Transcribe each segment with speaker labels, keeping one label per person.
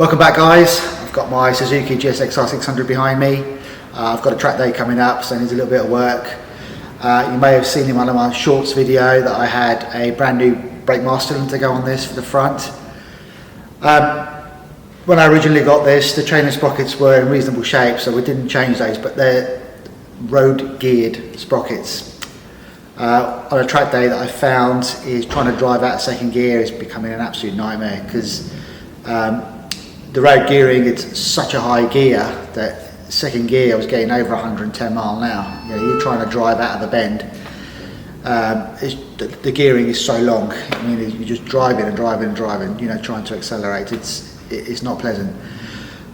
Speaker 1: Welcome back, guys. I've got my Suzuki GSXR600 behind me. I've got a track day coming up, so it needs a little bit of work. You may have seen in one of my shorts video that I had a brand new brake master cylinder to go on this for the front. When I originally got this, the chain and sprockets were in reasonable shape, so we didn't change those, but they're road geared sprockets. On a track day that I found is trying to drive out second gear is becoming an absolute nightmare, because the road gearing, it's such a high gear that second gear I was getting over 110 mile an hour. You know, you're trying to drive out of the bend. The gearing is so long. I mean, you're just driving and driving and driving, you know, trying to accelerate. It's not pleasant.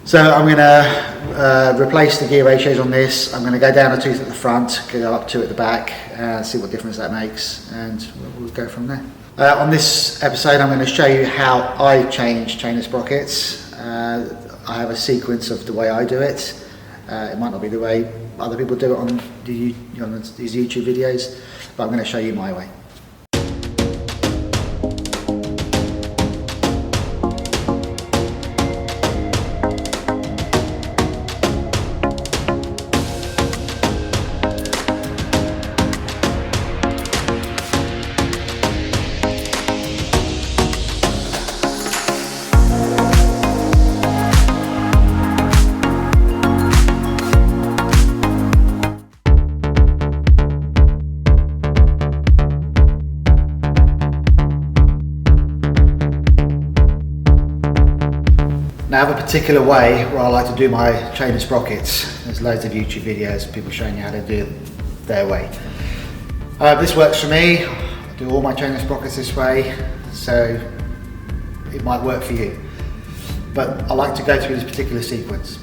Speaker 1: So I'm going to replace the gear ratios on this. I'm going to go down a tooth at the front, go up two at the back, see what difference that makes, and we'll go from there. On this episode, I'm going to show you how I change chain and sprockets. I have a sequence of the way I do it. It might not be the way other people do it on these YouTube videos, but I'm going to show you my way. Now, I have a particular way where I like to do my chain and sprockets. There's loads of YouTube videos of people showing you how to do it their way. This works for me. I do all my chain and sprockets this way, so it might work for you. But I like to go through this particular sequence.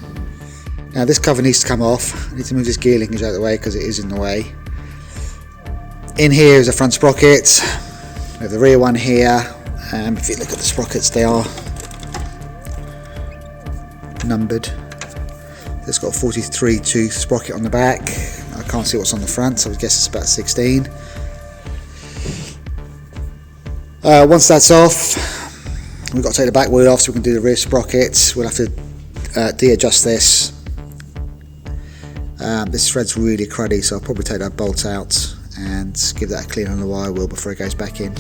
Speaker 1: Now, this cover needs to come off. I need to move this gear linkage out of the way because it is in the way. In here is a front sprocket. We have the rear one here. If you look at the sprockets, they are numbered. It's got a 43 tooth sprocket on the back. I can't see what's on the front, so I guess it's about 16. Once that's off, we've got to take the back wheel off so we can do the rear sprockets. We'll have to de-adjust this. This thread's really cruddy, so I'll probably take that bolt out and give that a clean on the wire wheel before it goes back in.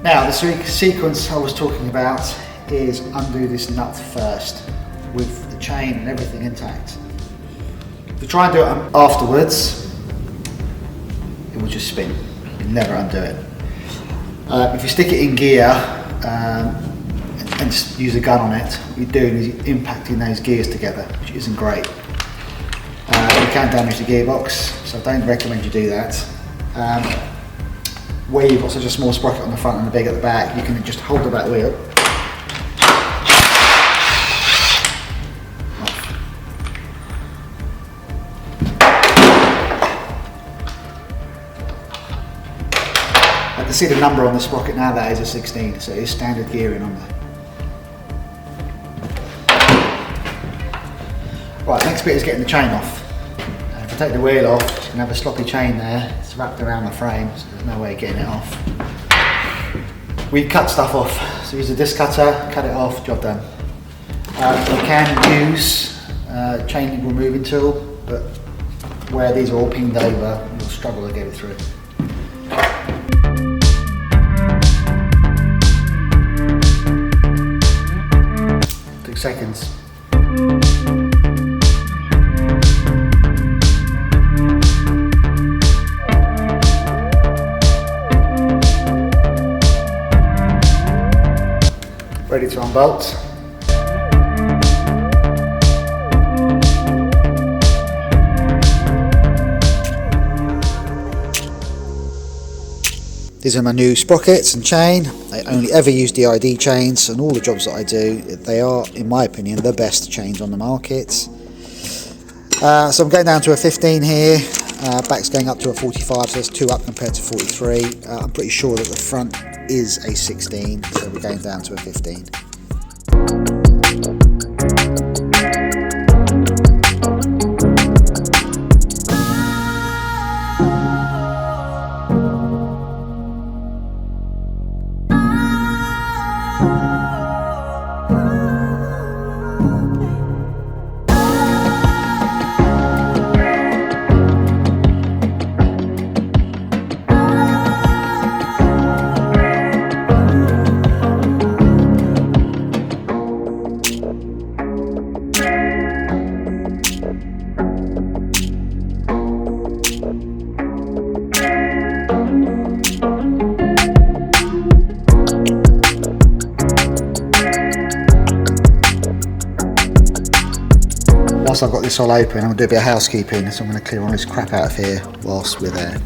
Speaker 1: Now, the sequence I was talking about is undo this nut first with the chain and everything intact. If you try and do it afterwards, it will just spin. You'll never undo it. If you stick it in gear and just use a gun on it, what you're doing is you're impacting those gears together, which isn't great. You can damage the gearbox, so I don't recommend you do that. Where you've got such a small sprocket on the front and a big at the back, you can just hold the back wheel. I can see the number on the sprocket now, that is a 16, so it is standard gearing on there. Right, next bit is getting the chain off. If I take the wheel off, you can have a sloppy chain there. It's wrapped around the frame, so there's no way of getting it off. We cut stuff off, so use a disc cutter, cut it off, job done. You can use a chain link removing tool, but where these are all pinged over, you'll struggle to get it through. 6 seconds. Ready to unbolt. These are my new sprockets and chain. I only ever use DID chains, and all the jobs that I do, they are, in my opinion, the best chains on the market. So I'm going down to a 15 here. back's going up to a 45, so it's 2 up compared to 43. I'm pretty sure that the front is a 16, so we're going down to a 15. Whilst I've got this all open, I'm going to do a bit of housekeeping, so I'm going to clear all this crap out of here whilst we're there.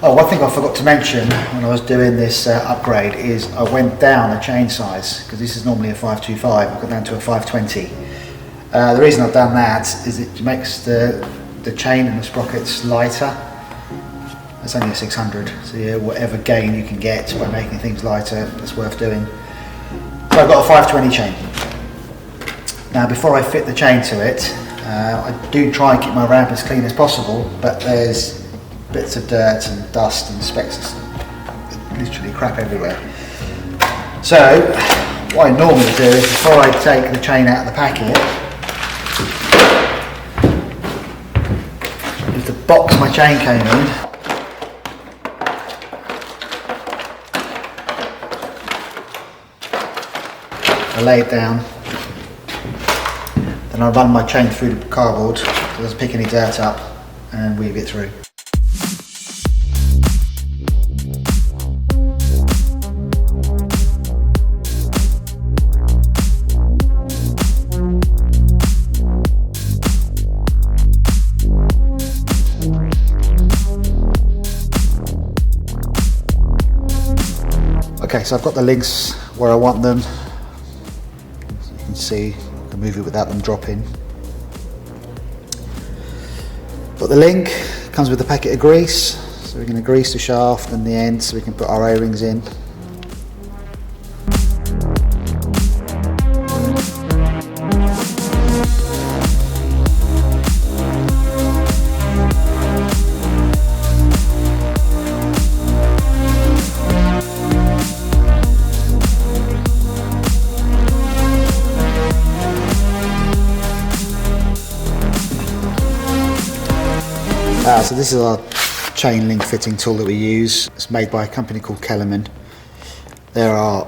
Speaker 1: Oh, one thing I forgot to mention when I was doing this upgrade is I went down a chain size, because this is normally a 525, I've got down to a 520. The reason I've done that is it makes the chain and the sprockets lighter. It's only a 600, so yeah, whatever gain you can get by making things lighter, that's worth doing. So I've got a 520 chain. Now before I fit the chain to it, I do try and keep my ramp as clean as possible, but there's bits of dirt and dust and specks, literally crap everywhere. So what I normally do is, before I take the chain out of the packet, is the box my chain came in, I lay it down, then I run my chain through the cardboard so it doesn't pick any dirt up, and weave it through. Okay, so I've got the links where I want them. As you can see, I can move it without them dropping. Got the link, comes with a packet of grease, so we're going to grease the shaft and the end so we can put our O-rings in. So this is our chain link fitting tool that we use. It's made by a company called Kellerman. There are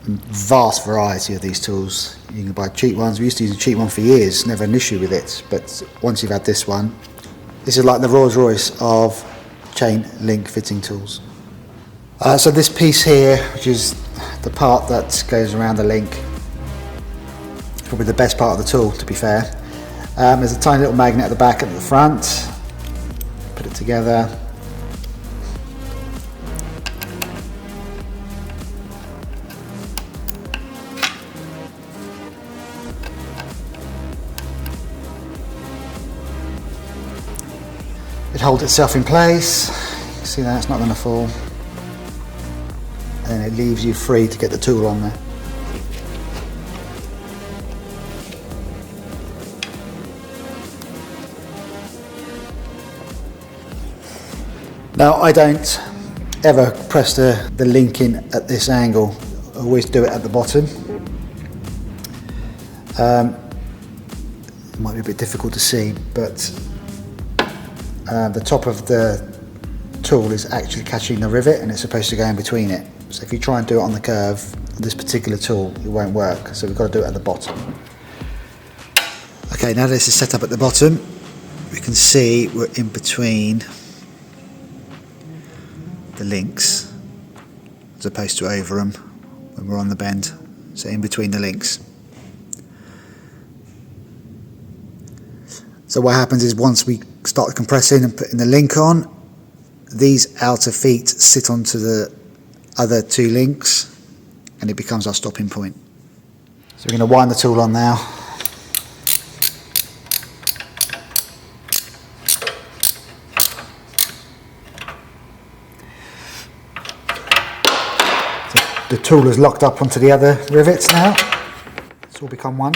Speaker 1: vast variety of these tools. You can buy cheap ones. We used to use a cheap one for years, never an issue with it. But once you've had this one, this is like the Rolls Royce of chain link fitting tools. So this piece here, which is the part that goes around the link, is probably the best part of the tool, to be fair. There's a tiny little magnet at the back and at the front. Put it together. It holds itself in place. You can see that it's not going to fall. And it leaves you free to get the tool on there. Now I don't ever press the link in at this angle, I always do it at the bottom. It might be a bit difficult to see, but the top of the tool is actually catching the rivet and it's supposed to go in between it. So if you try and do it on the curve, this particular tool, it won't work, so we've got to do it at the bottom. Okay, now this is set up at the bottom, we can see we're in between the links as opposed to over them. when we're on the bend, so in between the links. So what happens is once we start compressing and putting the link on, these outer feet sit onto the other two links and it becomes our stopping point. So we're going to wind the tool on now. So the tool is locked up onto the other rivets now. It's all become one.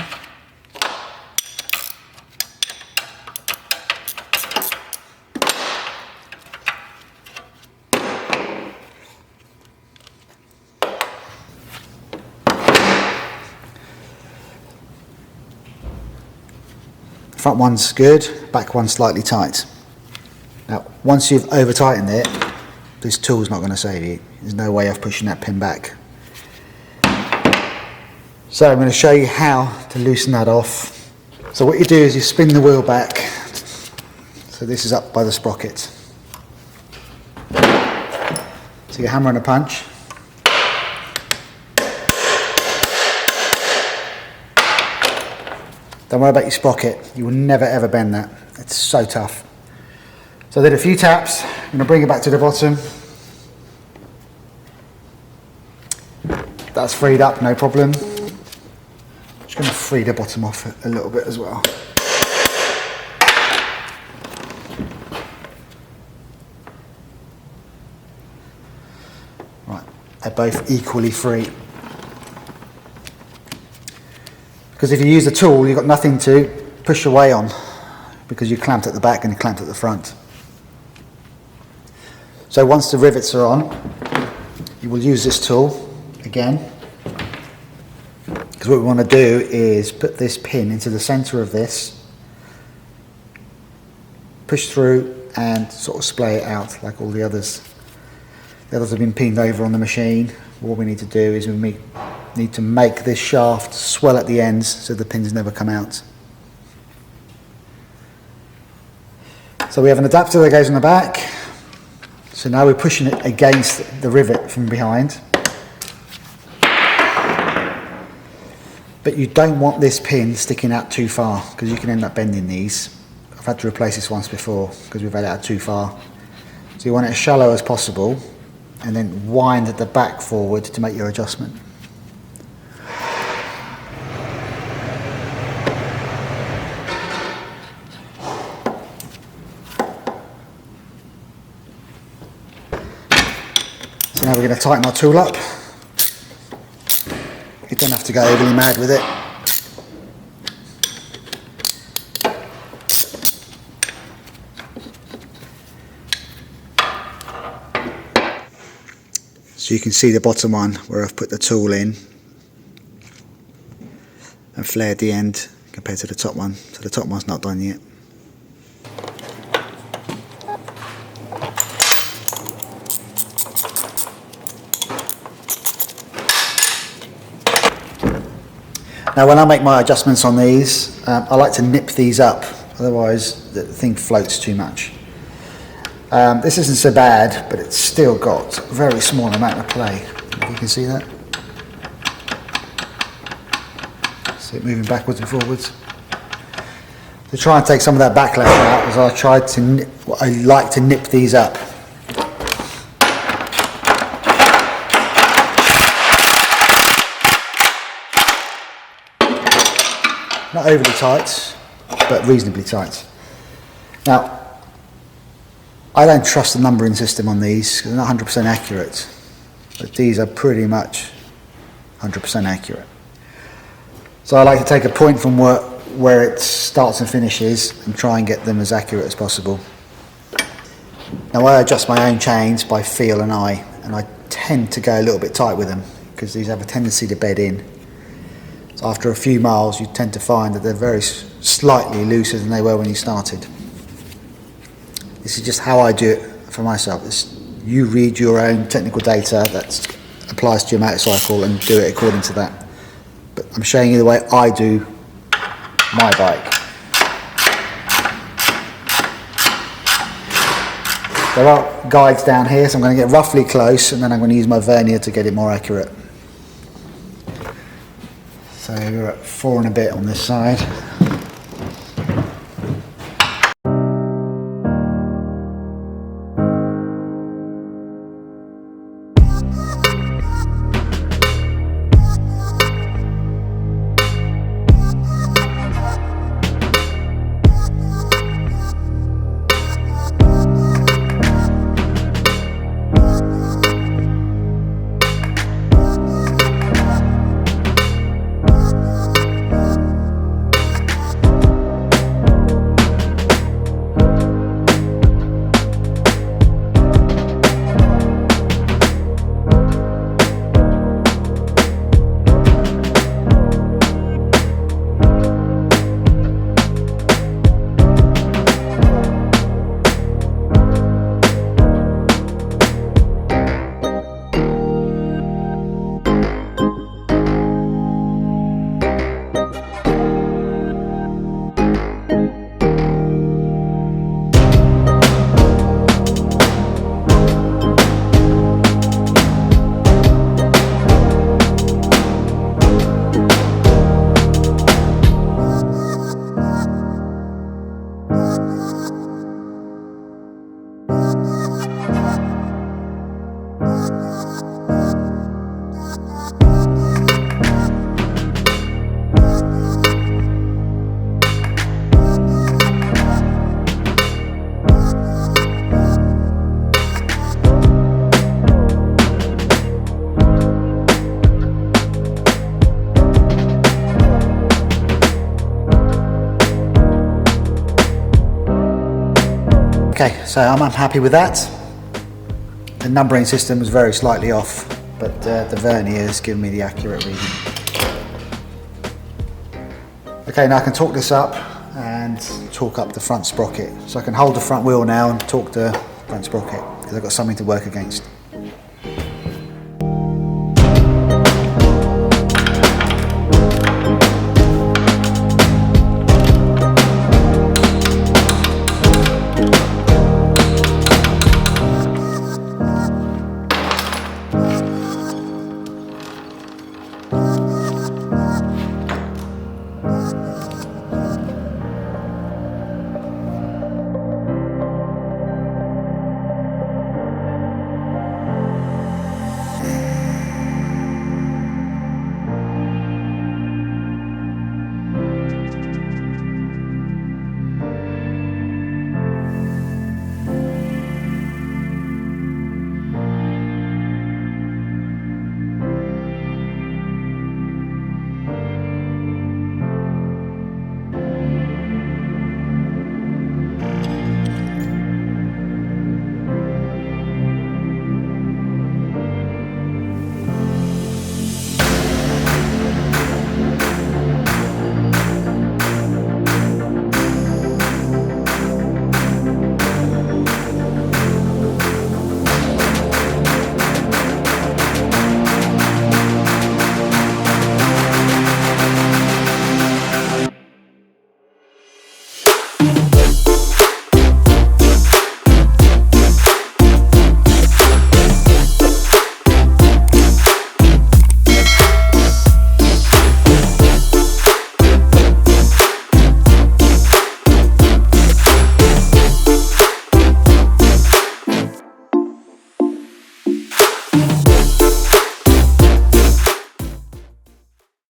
Speaker 1: Front one's good, back one's slightly tight. Now, once you've over tightened it, this tool's not going to save you. There's no way of pushing that pin back. So I'm going to show you how to loosen that off. So what you do is you spin the wheel back. So this is up by the sprocket. So you hammer and a punch. Don't worry about your sprocket, you will never ever bend that. It's so tough. So I did a few taps, I'm going to bring it back to the bottom. That's freed up, no problem. Just going to free the bottom off a little bit as well. Right, they're both equally free. Because if you use the tool, you've got nothing to push away on because you clamped at the back and you clamped at the front. So once the rivets are on, you will use this tool again. Because what we want to do is put this pin into the centre of this, push through and sort of splay it out like all the others. The others have been pinned over on the machine. What we need to do is we need to make this shaft swell at the ends so the pins never come out. So we have an adapter that goes on the back. So now we're pushing it against the rivet from behind. But you don't want this pin sticking out too far because you can end up bending these. I've had to replace this once before because we've had it out too far. So you want it as shallow as possible and then wind at the back forward to make your adjustment. So now we're going to tighten our tool up. You don't have to go overly mad with it. So you can see the bottom one where I've put the tool in and flared the end compared to the top one. So the top one's not done yet. Now when I make my adjustments on these, I like to nip these up, otherwise the thing floats too much. This isn't so bad, but it's still got a very small amount of play. If you can see that. See it moving backwards and forwards. To try and take some of that backlash out, as I like to nip these up. Not overly tight, but reasonably tight. Now, I don't trust the numbering system on these because they're not 100% accurate, but these are pretty much 100% accurate. So I like to take a point from where it starts and finishes and try and get them as accurate as possible. Now I adjust my own chains by feel and eye, and I tend to go a little bit tight with them because these have a tendency to bed in. So after a few miles you tend to find that they're very slightly looser than they were when you started. This is just how I do it for myself. You read your own technical data that applies to your motorcycle and do it according to that. But I'm showing you the way I do my bike. There are guides down here, so I'm going to get roughly close and then I'm going to use my vernier to get it more accurate. So we're at 4 and a bit on this side. Okay, so I'm happy with that. The numbering system was very slightly off, but the vernier has given me the accurate reading. Okay, now I can torque this up and torque up the front sprocket. So I can hold the front wheel now and torque the front sprocket because I've got something to work against.